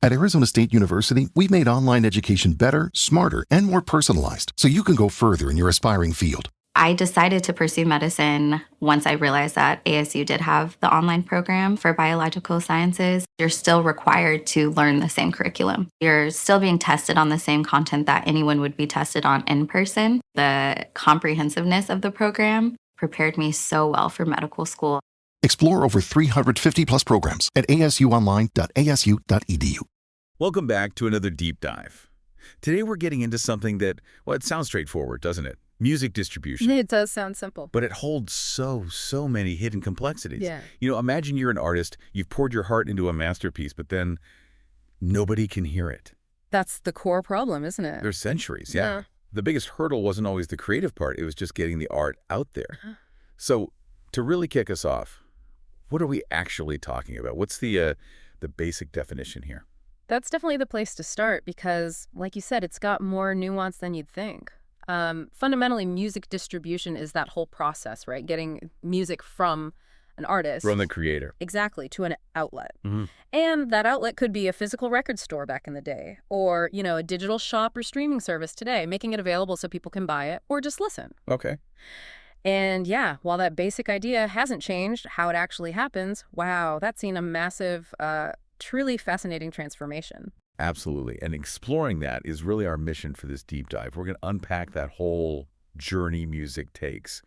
At Arizona State University, we've made online education better, smarter, and more personalized so you can go further in your aspiring field. I decided to pursue medicine once I realized that ASU did have the online program for biological sciences. You're still required to learn the same curriculum. You're still being tested on the same content that anyone would be tested on in person. The comprehensiveness of the program prepared me so well for medical school. Explore over 350 plus programs at asuonline.asu.edu. Welcome back to another deep dive. Today we're getting into something that, well, it sounds straightforward, doesn't it? Music distribution. It does sound simple. But it holds so many hidden complexities. Yeah. Imagine you're an artist, you've poured your heart into a masterpiece, but then nobody can hear it. That's the core problem, isn't it? There's centuries, yeah. The biggest hurdle wasn't always the creative part, it was just getting the art out there. So, to really kick us off, what are we actually talking about? What's the basic definition here? That's definitely the place to start because, like you said, it's got more nuance than you'd think. Fundamentally, music distribution is that whole process, right? Getting music from an artist. From the creator. Exactly, to an outlet. Mm-hmm. And that outlet could be a physical record store back in the day, or, a digital shop or streaming service today, making it available so people can buy it or just listen. Okay. And yeah, while that basic idea hasn't changed, how it actually happens, wow, that's seen a massive, truly fascinating transformation. Absolutely. And exploring that is really our mission for this deep dive. We're going to unpack that whole journey music takes,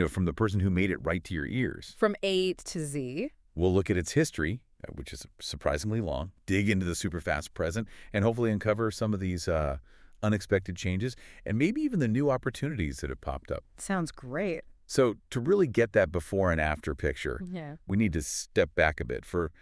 from the person who made it right to your ears. From A to Z. We'll look at its history, which is surprisingly long, dig into the super fast present, and hopefully uncover some of these unexpected changes and maybe even the new opportunities that have popped up. Sounds great. So to really get that before and after picture, Yeah. we need to step back a bit for,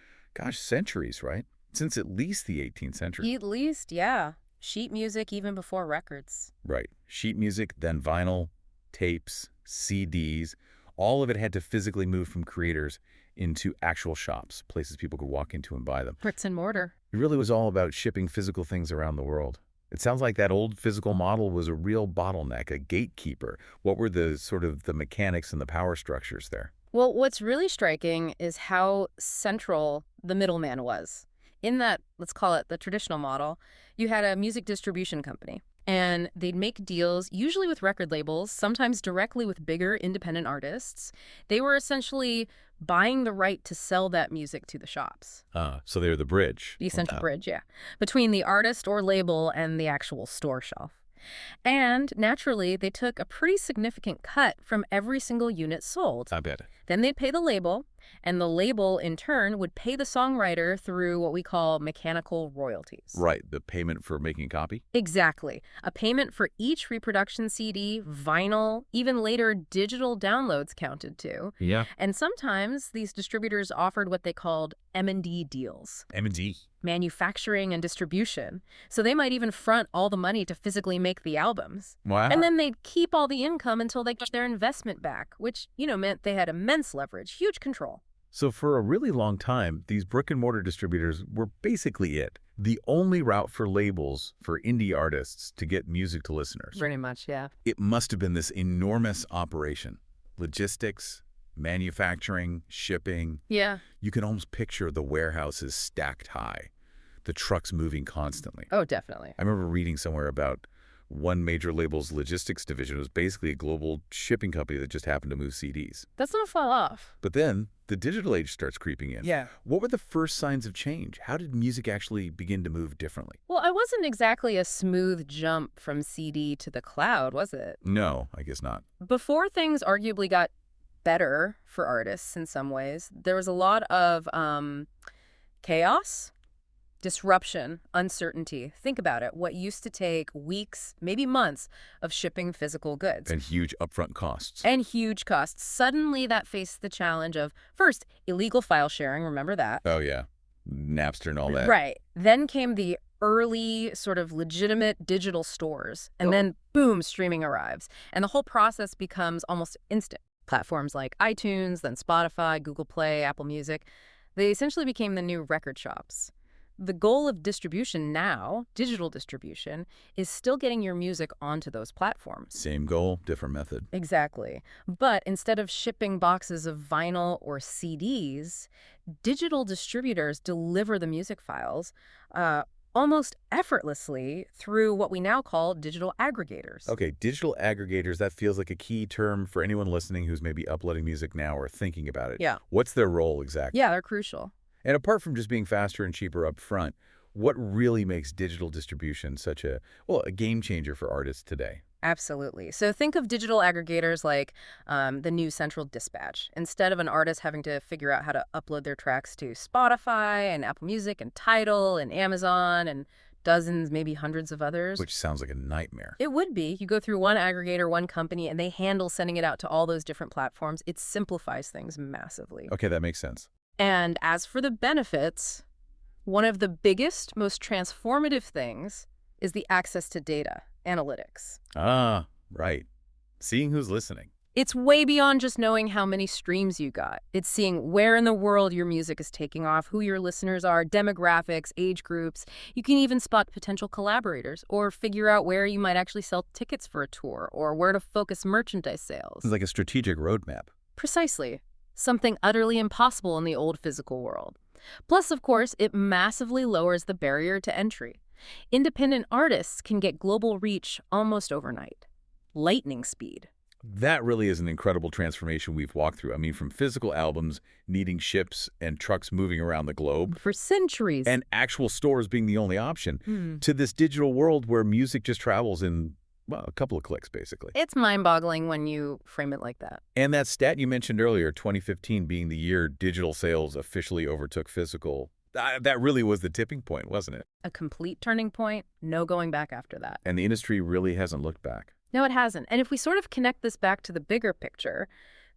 centuries, right? Since at least the 18th century. At least, yeah. Sheet music even before records. Right. Sheet music, then vinyl, tapes, CDs. All of it had to physically move from creators into actual shops, places people could walk into and buy them. Bricks and mortar. It really was all about shipping physical things around the world. It sounds like that old physical model was a real bottleneck, a gatekeeper. What were the mechanics and the power structures there? Well, what's really striking is how central the middleman was. In that, let's call it the traditional model, you had a music distribution company, and they'd make deals, usually with record labels, sometimes directly with bigger independent artists. They were essentially buying the right to sell that music to the shops. So they're the bridge. The essential bridge, yeah, between the artist or label and the actual store shelf. And naturally, they took a pretty significant cut from every single unit sold. I bet. Then they'd pay the label, and the label, in turn, would pay the songwriter through what we call mechanical royalties. Right, the payment for making a copy? Exactly. A payment for each reproduction CD, vinyl, even later digital downloads counted too. Yeah. And sometimes these distributors offered what they called M&D deals. M&D. Manufacturing and distribution. So they might even front all the money to physically make the albums. Wow. And then they'd keep all the income until they got their investment back, which, meant they had immense leverage, huge control. So for a really long time, these brick-and-mortar distributors were basically it. The only route for labels for indie artists to get music to listeners. Pretty much, yeah. It must have been this enormous operation. Logistics, manufacturing, shipping. Yeah. You can almost picture the warehouses stacked high, the trucks moving constantly. Oh, definitely. I remember reading somewhere about one major label's logistics division. It was basically a global shipping company that just happened to move CDs. That's not far off. But then the digital age starts creeping in. Yeah. What were the first signs of change? How did music actually begin to move differently? Well, it wasn't exactly a smooth jump from CD to the cloud, was it? No, I guess not. Before things arguably got better for artists in some ways, there was a lot of chaos, disruption, uncertainty. Think about it. What used to take weeks, maybe months, of shipping physical goods. And huge upfront costs. And huge costs. Suddenly that faced the challenge of, first, illegal file sharing. Remember that? Oh, yeah. Napster and all that. Right. Then came the early sort of legitimate digital stores. And then, boom, streaming arrives. And the whole process becomes almost instant. Platforms like iTunes, then Spotify, Google Play, Apple Music, they essentially became the new record shops. The goal of distribution now, digital distribution, is still getting your music onto those platforms. Same goal, different method. Exactly. But instead of shipping boxes of vinyl or CDs, digital distributors deliver the music files almost effortlessly through what we now call digital aggregators. Okay, digital aggregators, that feels like a key term for anyone listening who's maybe uploading music now or thinking about it. Yeah. What's their role exactly? Yeah, they're crucial. And apart from just being faster and cheaper up front, what really makes digital distribution such a game changer for artists today? Absolutely. So think of digital aggregators like the new Central Dispatch. Instead of an artist having to figure out how to upload their tracks to Spotify and Apple Music and Tidal and Amazon and dozens, maybe hundreds of others. Which sounds like a nightmare. It would be. You go through one aggregator, one company, and they handle sending it out to all those different platforms. It simplifies things massively. Okay, that makes sense. And as for the benefits, one of the biggest, most transformative things is the access to data, analytics. Ah, right. Seeing who's listening. It's way beyond just knowing how many streams you got. It's seeing where in the world your music is taking off, who your listeners are, demographics, age groups. You can even spot potential collaborators or figure out where you might actually sell tickets for a tour or where to focus merchandise sales. It's like a strategic roadmap. Precisely. Something utterly impossible in the old physical world. Plus, of course, it massively lowers the barrier to entry. Independent artists can get global reach almost overnight. Lightning speed. That really is an incredible transformation we've walked through. I mean, from physical albums needing ships and trucks moving around the globe, For centuries. and actual stores being the only option, to this digital world where music just travels in, well, a couple of clicks, basically. It's mind-boggling when you frame it like that. And that stat you mentioned earlier, 2015 being the year digital sales officially overtook physical, that really was the tipping point, wasn't it? A complete turning point, no going back after that. And the industry really hasn't looked back. No, it hasn't. And if we sort of connect this back to the bigger picture,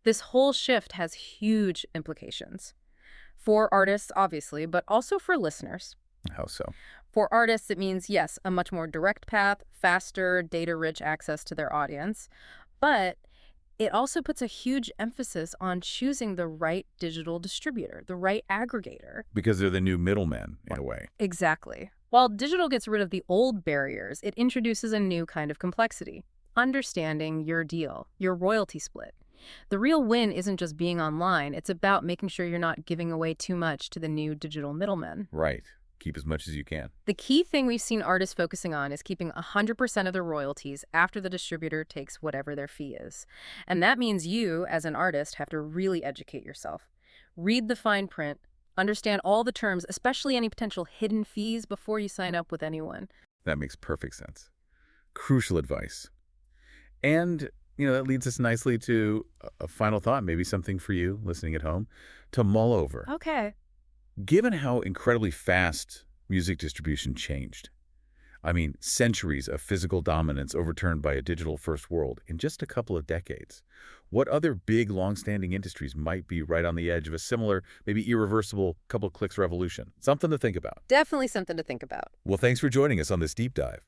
this whole shift has huge implications. For artists, obviously, but also for listeners. How so? For artists, it means, yes, a much more direct path, faster, data-rich access to their audience. But it also puts a huge emphasis on choosing the right digital distributor, the right aggregator. Because they're the new middlemen, in a way. Exactly. While digital gets rid of the old barriers, it introduces a new kind of complexity. Understanding your deal, your royalty split. The real win isn't just being online. It's about making sure you're not giving away too much to the new digital middlemen. Right. Keep as much as you can. The key thing we've seen artists focusing on is keeping 100% of their royalties after the distributor takes whatever their fee is. And that means you, as an artist, have to really educate yourself. Read the fine print, understand all the terms, especially any potential hidden fees before you sign up with anyone. That makes perfect sense. Crucial advice. And, that leads us nicely to a final thought, maybe something for you listening at home to mull over. Okay. Given how incredibly fast music distribution changed, I mean, centuries of physical dominance overturned by a digital-first world in just a couple of decades, what other big, long-standing industries might be right on the edge of a similar, maybe irreversible couple-clicks revolution? Something to think about. Definitely something to think about. Well, thanks for joining us on this deep dive.